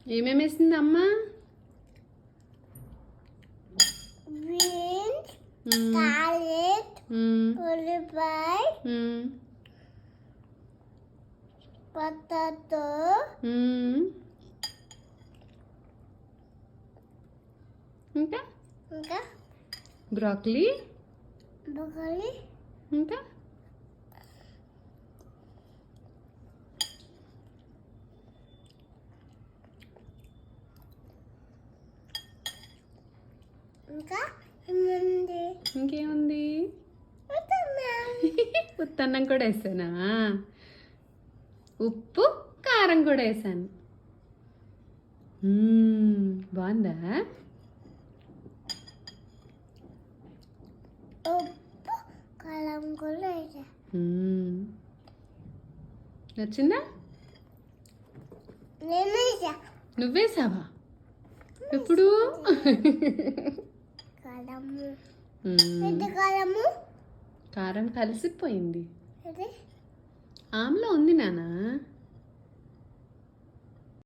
ఏమేమి వేసింది అమ్మ? బీన్స్, క్యారెట్, ఉల్లిపాయ, పొటాటో, ఇంకా ఇంకా బ్రోకలీ, ఇంకా ఇంకా ఇంకేముంది? ఉత్తన్నం కూడా వేసానా? ఉప్పు కారం కూడా వేసాను. బాగుందా? ఉప్పు కారం కూడా వేసా. నచ్చిందా? నేను వేసా. నువ్వేసావా? ఎప్పుడు? కారము, కారము, కారం కలిసిపోయింది. అదే ఆమ్లో ఉంది నాన్న.